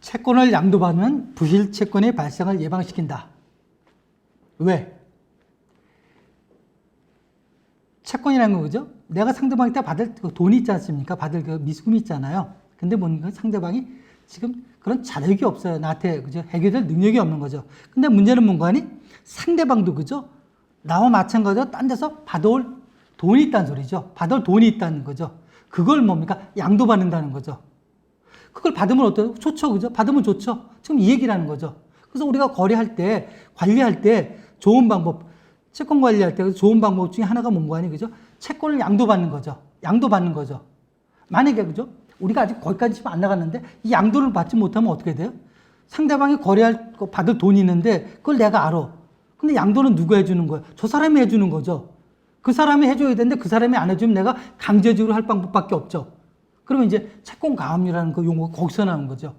채권을 양도받으면 부실 채권의 발생을 예방시킨다. 왜? 채권이라는 거 그죠? 내가 상대방한테 받을 돈이 있지 않습니까? 받을 그 미수금이 있잖아요. 근데 뭔가 상대방이 지금 그런 자력이 없어요. 나한테 그죠? 해결될 능력이 없는 거죠. 근데 문제는 뭔가 하니? 상대방도 그죠? 나와 마찬가지로 딴 데서 받아올 돈이 있다는 소리죠. 받아올 돈이 있다는 거죠. 그걸 뭡니까? 양도받는다는 거죠. 그걸 받으면 어때요? 좋죠. 그죠? 받으면 좋죠. 지금 이 얘기라는 거죠. 그래서 우리가 거래할 때, 관리할 때 좋은 방법, 채권 관리할 때 좋은 방법 중에 하나가 뭔가 아니, 그죠? 채권을 양도받는 거죠. 양도받는 거죠. 만약에, 그죠? 우리가 아직 거기까지 지금 안 나갔는데 이 양도를 받지 못하면 어떻게 돼요? 상대방이 거래할 거 받을 돈이 있는데 그걸 내가 알아. 근데 양도는 누가 해주는 거예요? 저 사람이 해주는 거죠. 그 사람이 해줘야 되는데 그 사람이 안 해주면 내가 강제적으로 할 방법밖에 없죠. 그러면 이제 채권 가압류라는 그 용어가 거기서 나오는 거죠.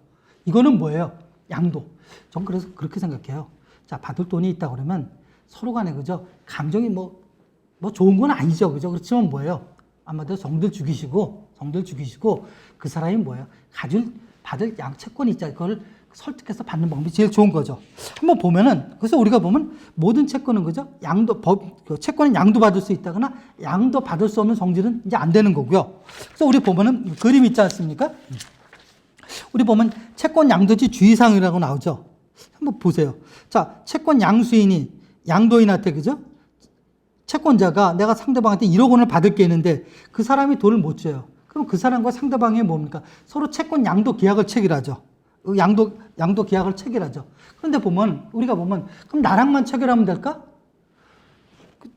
이거는 뭐예요? 양도. 전 그래서 그렇게 생각해요. 자, 받을 돈이 있다 그러면 서로 간에 그죠? 감정이 뭐 좋은 건 아니죠. 그죠? 그렇지만 뭐예요? 아마도 성들 죽이시고 그 사람이 뭐예요? 받을 채권이 있잖아요. 그걸 설득해서 받는 방법이 제일 좋은 거죠. 한번 보면은, 그래서 우리가 보면 모든 채권은 그죠? 채권은 양도받을 수 있다거나 양도받을 수 없는 성질은 이제 안 되는 거고요. 그래서 우리 보면은 그림 있지 않습니까? 우리 보면 채권 양도지 주의사항이라고 나오죠. 한번 보세요. 자, 채권 양수인이 양도인한테 그죠? 채권자가 내가 상대방한테 1억 원을 받을 게 있는데 그 사람이 돈을 못 줘요. 그럼 그 사람과 상대방이 뭡니까? 서로 채권 양도 계약을 체결하죠. 양도 계약을 체결하죠. 그런데 우리가 보면, 그럼 나랑만 체결하면 될까?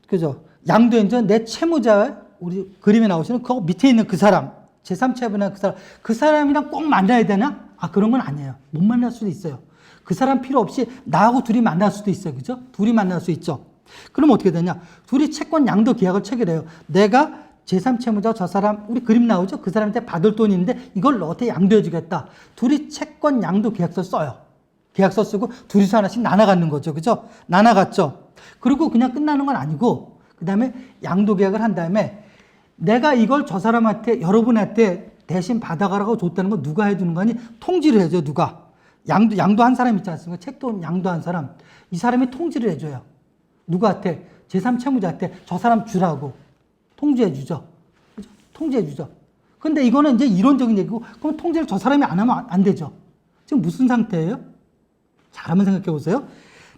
그죠? 양도인전 내 채무자, 우리 그림에 나오시는 그 밑에 있는 그 사람, 제3채무나 그 사람이랑 꼭 만나야 되나? 아, 그런 건 아니에요. 못 만날 수도 있어요. 그 사람 필요 없이 나하고 둘이 만날 수도 있어요. 그죠? 둘이 만날 수 있죠. 그럼 어떻게 되냐? 둘이 채권 양도 계약을 체결해요. 내가 제3채무자 저 사람, 우리 그림 나오죠? 그 사람한테 받을 돈이 있는데 이걸 너한테 양도해 주겠다. 둘이 채권 양도 계약서 써요. 계약서 쓰고 둘이서 하나씩 나눠 갖는 거죠. 그죠? 나눠 갖죠. 그리고 그냥 끝나는 건 아니고 그 다음에 양도 계약을 한 다음에 내가 이걸 저 사람한테, 여러분한테 대신 받아가라고 줬다는 건 누가 해주는 거 아니? 통지를 해줘. 누가? 양도한 사람 있지 않습니까? 책도 양도한 사람. 이 사람이 통지를 해줘요. 누구한테? 제3채무자한테 저 사람 주라고 통지해 주죠. 그죠? 통지해 주죠. 근데 이거는 이제 이론적인 얘기고, 그럼 통지를 저 사람이 안 하면 안 되죠. 지금 무슨 상태예요? 잘 한번 생각해 보세요.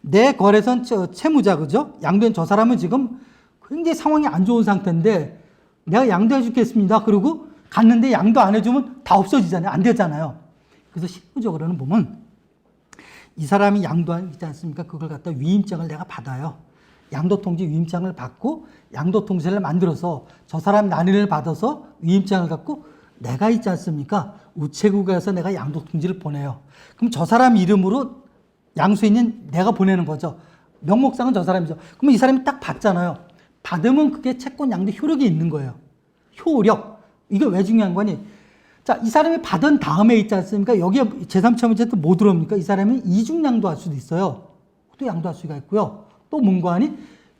내 거래선 채무자, 그죠? 양도인 저 사람은 지금 굉장히 상황이 안 좋은 상태인데 내가 양도해 주겠습니다. 그리고 갔는데 양도 안 해주면 다 없어지잖아요. 안 되잖아요. 그래서 실무적으로는 보면 이 사람이 양도하지 않습니까? 그걸 갖다 위임장을 내가 받아요. 양도통지 위임장을 받고 양도통지를 만들어서 저 사람 난의를 받아서 위임장을 갖고 내가 있지 않습니까? 우체국에서 내가 양도통지를 보내요. 그럼 저 사람 이름으로 양수인은 내가 보내는 거죠. 명목상은 저 사람이죠. 그럼 이 사람이 딱 받잖아요. 받으면 그게 채권 양도 효력이 있는 거예요. 효력. 이게 왜 중요한 거니? 자, 이 사람이 받은 다음에 있지 않습니까? 여기에 제3채무자도 뭐 들어옵니까? 이 사람이 이중양도할 수도 있어요. 또 양도할 수가 있고요. 또 뭔가 하니?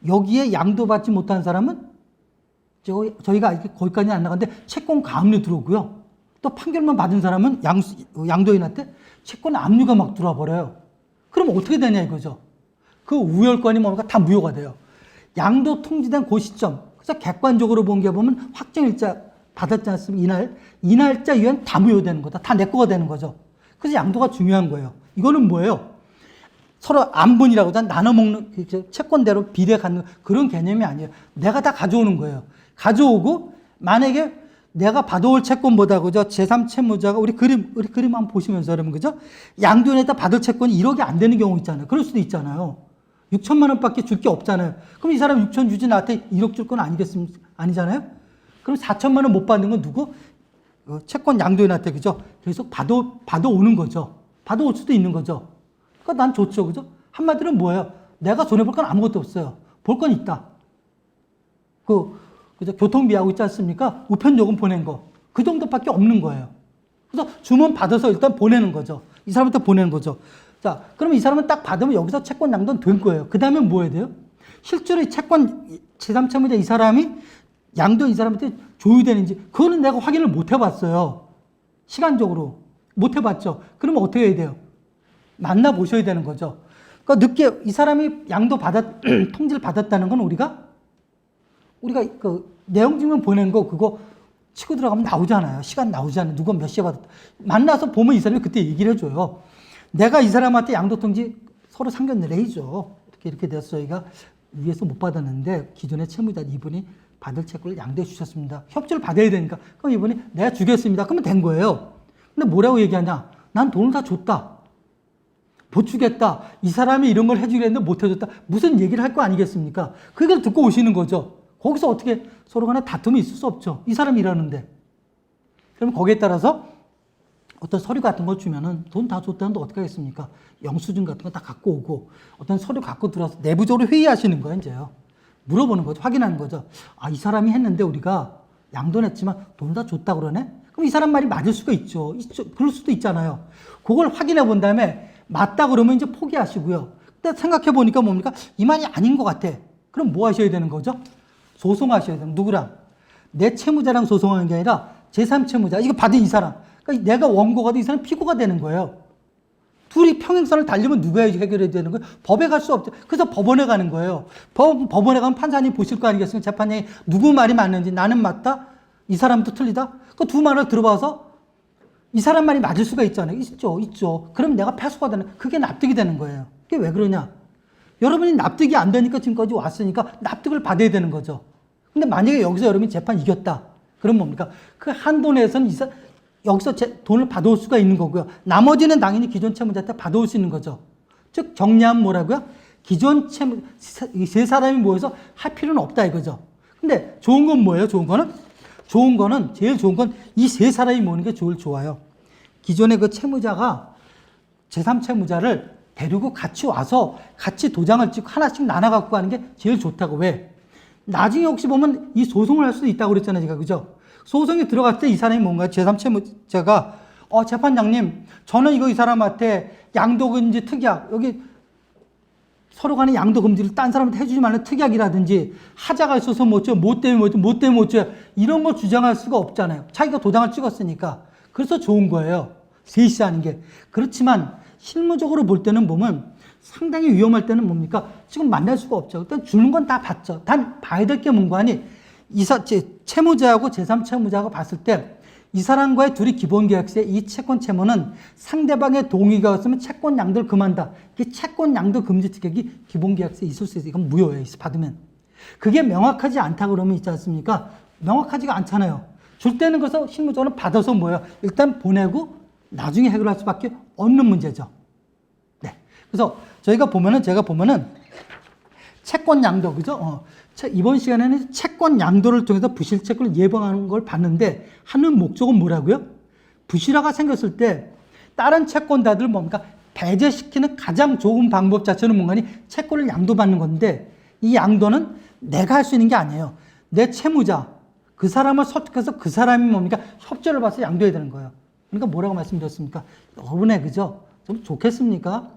여기에 양도받지 못한 사람은 저희가 아직 거기까지 안 나갔는데 채권 가압류 들어오고요. 또 판결만 받은 사람은 양도인한테 채권 압류가 막 들어와 버려요. 그럼 어떻게 되냐 이거죠. 그 우열권이 뭔가 다 무효가 돼요. 양도 통지된 그 시점. 그래서 객관적으로 본 게 보면 확정일자 받았지 않습니까? 이 날짜 이후엔 다 무효되는 거다. 다 내 거가 되는 거죠. 그래서 양도가 중요한 거예요. 이거는 뭐예요? 서로 안분이라고 나눠 먹는 채권대로 비례 갖는 그런 개념이 아니에요. 내가 다 가져오는 거예요. 가져오고 만약에 내가 받아올 채권보다 그죠? 제3채무자가 우리 그림 한번 보시면서 여러분 그죠? 양도인에다 받을 채권이 1억이 안 되는 경우 있잖아요. 그럴 수도 있잖아요. 6천만 원밖에 줄 게 없잖아요. 그럼 이 사람 6천 주지 나한테 1억 줄 건 아니겠습니까? 아니잖아요. 그럼 4천만 원 못 받는 건 누구? 채권 양도인한테 그죠? 계속 받아오는 거죠. 받아올 수도 있는 거죠. 그러니까 난 좋죠. 그죠? 한마디로 뭐예요? 내가 손해볼 건 아무것도 없어요. 볼 건 있다. 그죠? 교통비하고 있지 않습니까? 우편요금 보낸 거. 그 정도밖에 없는 거예요. 그래서 주문 받아서 일단 보내는 거죠. 이 사람한테 보내는 거죠. 자, 그러면 이 사람은 딱 받으면 여기서 채권 양도는 된 거예요. 그 다음에 뭐 해야 돼요? 실제로 채권 제3채무자 이 사람이 양도 이 사람한테 조율되는지 그거는 내가 확인을 못 해봤어요. 시간적으로. 못 해봤죠. 그러면 어떻게 해야 돼요? 만나보셔야 되는 거죠. 그러니까 늦게 이 사람이 양도 통지를 받았다는 건 우리가 그 내용 증명 보낸 거 그거 치고 들어가면 나오잖아요. 시간 나오잖아요. 누가 몇 시에 받았다. 만나서 보면 이 사람이 그때 얘기를 해줘요. 내가 이 사람한테 양도 통지 서로 상견례죠. 이렇게 돼서 저희가 위에서 못 받았는데 기존의 채무자 이분이 받을 채권을 양도해 주셨습니다. 협조를 받아야 되니까 그럼 이분이 내가 주겠습니다. 그러면 된 거예요. 근데 뭐라고 얘기하냐? 난 돈을 다 줬다. 못 주겠다. 이 사람이 이런 걸 해주려 했는데 못 해줬다. 무슨 얘기를 할 거 아니겠습니까? 그 얘기를 듣고 오시는 거죠. 거기서 어떻게 서로 간에 다툼이 있을 수 없죠. 이 사람이 이러는데. 그러면 거기에 따라서 어떤 서류 같은 걸 주면은 돈 다 줬다는데 어떻게 하겠습니까? 영수증 같은 거 다 갖고 오고 어떤 서류 갖고 들어와서 내부적으로 회의하시는 거예요, 이제요. 물어보는 거죠. 확인하는 거죠. 아, 이 사람이 했는데 우리가 양도 냈지만 돈 다 줬다 그러네? 그럼 이 사람 말이 맞을 수가 있죠. 그럴 수도 있잖아요. 그걸 확인해 본 다음에 맞다 그러면 이제 포기하시고요. 근데 생각해 보니까 뭡니까? 이 말이 아닌 것 같아. 그럼 뭐 하셔야 되는 거죠? 소송하셔야 돼요. 누구랑? 내 채무자랑 소송하는 게 아니라 제3채무자. 이거 받은 이 사람. 그러니까 내가 원고가 돼 이 사람 피고가 되는 거예요. 둘이 평행선을 달리면 누가 해결해야 되는 거예요? 법에 갈 수 없죠. 그래서 법원에 가는 거예요. 법원에 가면 판사님 보실 거 아니겠습니까? 재판장이 누구 말이 맞는지 나는 맞다? 이 사람도 틀리다? 그 두 말을 들어봐서 이 사람 말이 맞을 수가 있잖아요. 있죠. 그럼 내가 패소가 되는, 그게 납득이 되는 거예요. 그게 왜 그러냐? 여러분이 납득이 안 되니까 지금까지 왔으니까 납득을 받아야 되는 거죠. 근데 만약에 여기서 여러분이 재판 이겼다. 그럼 뭡니까? 그 한도 내에서는 여기서 돈을 받아올 수가 있는 거고요. 나머지는 당연히 기존 채무자한테 받아올 수 있는 거죠. 즉 정리하면 뭐라고요? 기존 세 사람이 모여서 할 필요는 없다 이거죠. 근데 좋은 건 뭐예요? 좋은 거는 제일 좋은 건 이 세 사람이 모이는 게 제일 좋아요. 기존의 그 채무자가 제3채무자를 데리고 같이 와서 같이 도장을 찍고 하나씩 나눠 갖고 가는 게 제일 좋다고. 왜? 나중에 혹시 보면 이 소송을 할 수도 있다고 그랬잖아요, 제가. 그죠? 소송이 들어갔을 때 이 사람이 뭔가 제3채무자가 재판장님, 저는 이 사람한테 양도금지 특약, 여기 서로 간에 양도금지를 딴 사람한테 해주지 말는 특약이라든지 하자가 있어서 못 줘요, 뭐 때문에 못 줘요, 이런 걸 주장할 수가 없잖아요. 자기가 도장을 찍었으니까. 그래서 좋은 거예요. 셋이 하는 게. 그렇지만 실무적으로 볼 때는 보면 상당히 위험할 때는 뭡니까? 지금 만날 수가 없죠. 일단 주는 건 다 받죠. 단 봐야 될 게 뭔가 하니 채무자하고 제3채무자하고 봤을 때 이 사람과의 둘이 기본계약서에 이 채권 채무는 상대방의 동의가 없으면 채권 양도를 금한다. 이게 채권 양도 금지 특약이 기본계약서에 있을 수 있어요. 이건 무효예요. 받으면. 그게 명확하지 않다 그러면 있지 않습니까? 명확하지가 않잖아요. 줄 때는 그래서 실무적으로 받아서 뭐예요? 일단 보내고 나중에 해결할 수밖에 없는 문제죠. 네. 그래서 제가 보면은 채권 양도, 그죠? 이번 시간에는 채권 양도를 통해서 부실채권을 예방하는 걸 봤는데 하는 목적은 뭐라고요? 부실화가 생겼을 때 다른 채권자들 뭡니까? 배제시키는 가장 좋은 방법 자체는 뭔가니 채권을 양도받는 건데 이 양도는 내가 할 수 있는 게 아니에요. 내 채무자, 그 사람을 설득해서 그 사람이 뭡니까? 협조를 받아서 양도해야 되는 거예요. 그러니까 뭐라고 말씀드렸습니까? 여러분의, 그죠? 좀 좋겠습니까?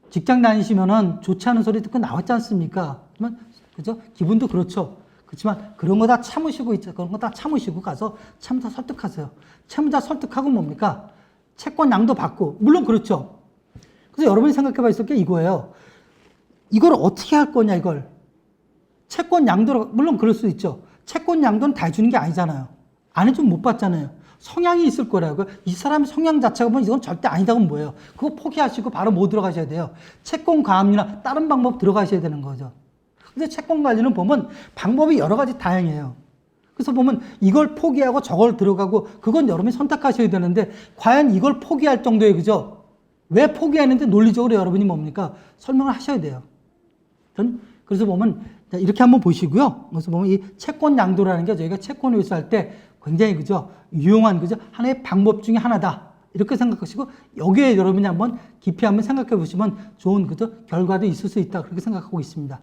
직장 다니시면은 좋지 않은 소리 듣고 나왔지 않습니까? 그죠? 기분도 그렇죠. 그렇지만 그런 거 다 참으시고 있죠. 그런 거 다 참으시고 가서 채무자 설득하세요. 채무자 설득하고 뭡니까? 채권 양도 받고. 물론 그렇죠. 그래서 여러분이 생각해 봐 있을 게 이거예요. 이걸 어떻게 할 거냐, 이걸. 채권 양도로, 물론 그럴 수 있죠. 채권 양도는 다 해주는 게 아니잖아요. 안 해주면 못 받잖아요. 성향이 있을 거라고요. 이 사람 성향 자체가 보면 이건 절대 아니다고 뭐예요. 그거 포기하시고 바로 뭐 들어가셔야 돼요. 채권 가압류나 다른 방법 들어가셔야 되는 거죠. 근데 채권 관리는 보면 방법이 여러 가지 다양해요. 그래서 보면 이걸 포기하고 저걸 들어가고 그건 여러분이 선택하셔야 되는데 과연 이걸 포기할 정도의, 그죠? 왜 포기하는데 논리적으로 여러분이 뭡니까? 설명을 하셔야 돼요. 그래서 보면 이렇게 한번 보시고요. 그래서 보면 이 채권 양도라는 게 저희가 채권 회수할 때 굉장히, 그죠? 유용한, 그죠? 하나의 방법 중에 하나다. 이렇게 생각하시고 여기에 여러분이 한번 깊이 한번 생각해 보시면 좋은, 그죠? 결과도 있을 수 있다. 그렇게 생각하고 있습니다.